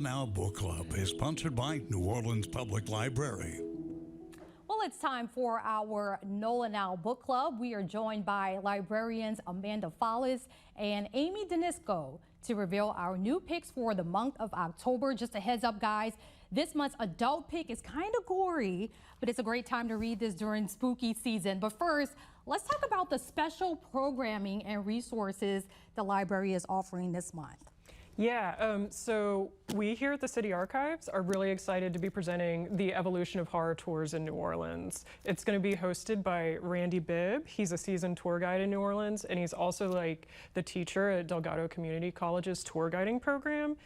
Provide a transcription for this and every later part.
Now Book Club is sponsored by New Orleans Public Library. Well, it's time for our NOLA Now Book Club. We are joined by librarians Amanda Fallis and Amy Denisco to reveal our new picks for the month of October. Just a heads up, guys, this month's adult pick is kind of gory, but it's a great time to read this during spooky season. But first, let's talk about the special programming and resources the library is offering this month. Yeah, so we here at the City Archives are really excited to be presenting the Evolution of Horror Tours in New Orleans. It's going to be hosted by Randy Bibb. He's a seasoned tour guide in New Orleans, and he's also like the teacher at Delgado Community College's tour guiding program.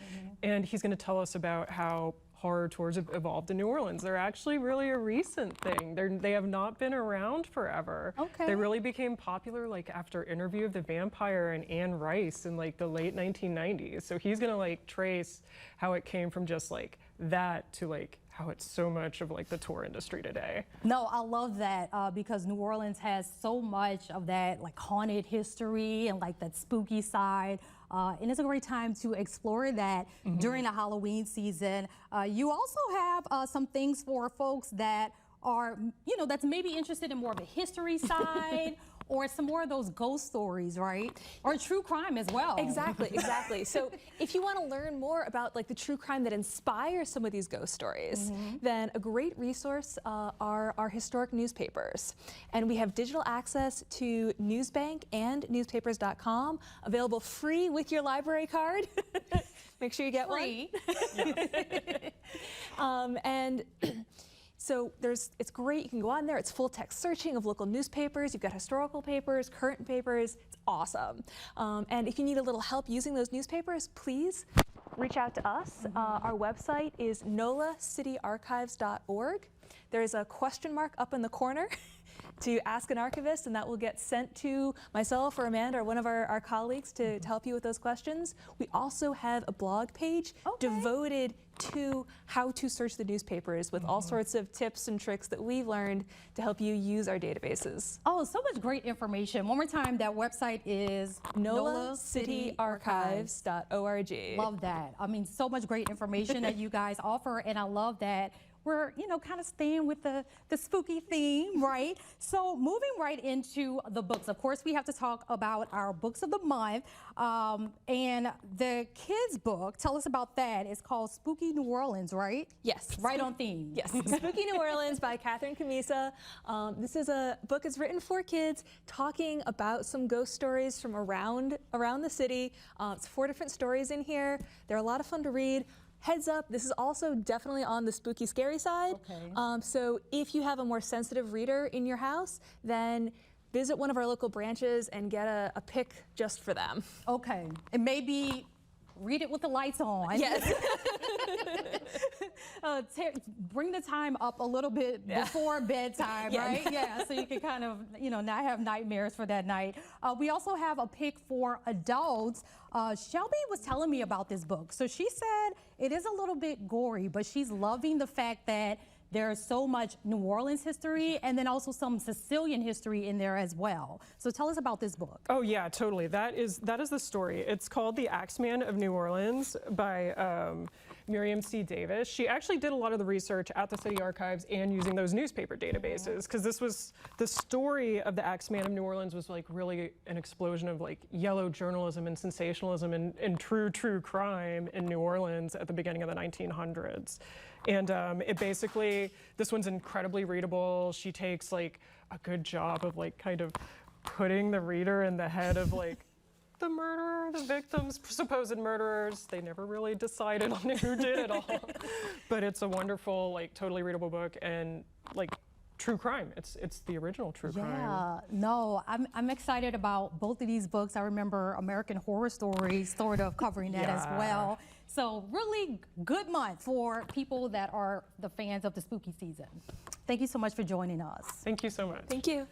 And he's going to tell us about how horror tours have evolved in New Orleans. They're actually really a recent thing. They have not been around forever. Okay. They really became popular like after Interview of the Vampire and Anne Rice in like the late 1990s. So he's gonna like trace how it came from just like that to like how it's so much of like the tour industry today. No, I love that because New Orleans has so much of that like haunted history and like that spooky side. And it's a great time to explore that during the Halloween season. You also have some things for folks that are, you know, that's maybe interested in more of the history side or some more of those ghost stories, right? Or true crime as well. Exactly, exactly. So if you want to learn more about like the true crime that inspires some of these ghost stories, then a great resource are our historic newspapers. And we have digital access to Newsbank and newspapers.com, available free with your library card. Make sure you get Free. one. So it's great, you can go on there, it's full text searching of local newspapers, you've got historical papers, current papers, it's awesome. And if you need a little help using those newspapers, please reach out to us. Our website is nolacityarchives.org. There's a question mark up in the corner to ask an archivist, and that will get sent to myself or Amanda or one of our colleagues to help you with those questions. We also have a blog page devoted to how to search the newspapers with all sorts of tips and tricks that we've learned to help you use our databases. Oh, so much great information. One more time, that website is nolacityarchives.org. Love that. I mean, so much great information that you guys offer, and I love that we're, you know, kind of staying with the spooky theme, right? So moving right into the books, of course, we have to talk about our books of the month. And the kids' book, tell us about that. It's called Spooky New Orleans, right? Yes. Right on theme. Yes. Spooky New Orleans by Catherine Camisa. This is a book that's written for kids, talking about some ghost stories from around the city. It's 4 different stories in here. They're a lot of fun to read. Heads up, this is also definitely on the spooky, scary side. Okay. So if you have a more sensitive reader in your house, then visit one of our local branches and get a pick just for them. Okay. And maybe read it with the lights on. Yes. Bring the time up a little bit before bedtime, right? Yeah, so you can kind of, you know, not have nightmares for that night. We also have a pick for adults. Shelby was telling me about this book. So she said it is a little bit gory, but she's loving the fact that there's so much New Orleans history and then also some Sicilian history in there as well. So tell us about this book. Oh yeah, totally. That is the story. It's called The Axeman of New Orleans by Miriam C. Davis. She actually did a lot of the research at the City Archives and using those newspaper databases, because this was the story of the Axeman of New Orleans was like really an explosion of like yellow journalism and sensationalism and true crime in New Orleans at the beginning of the 1900s. And it basically, this one's incredibly readable. She takes like a good job of like kind of putting the reader in the head of like the murderer, the victims, supposed murderers. They never really decided on who did it all. But it's a wonderful, like totally readable book and like true crime. It's the original true crime. Yeah, no, I'm excited about both of these books. I remember American Horror Stories sort of covering that as well. So really good month for people that are the fans of the spooky season. Thank you so much for joining us. Thank you so much. Thank you.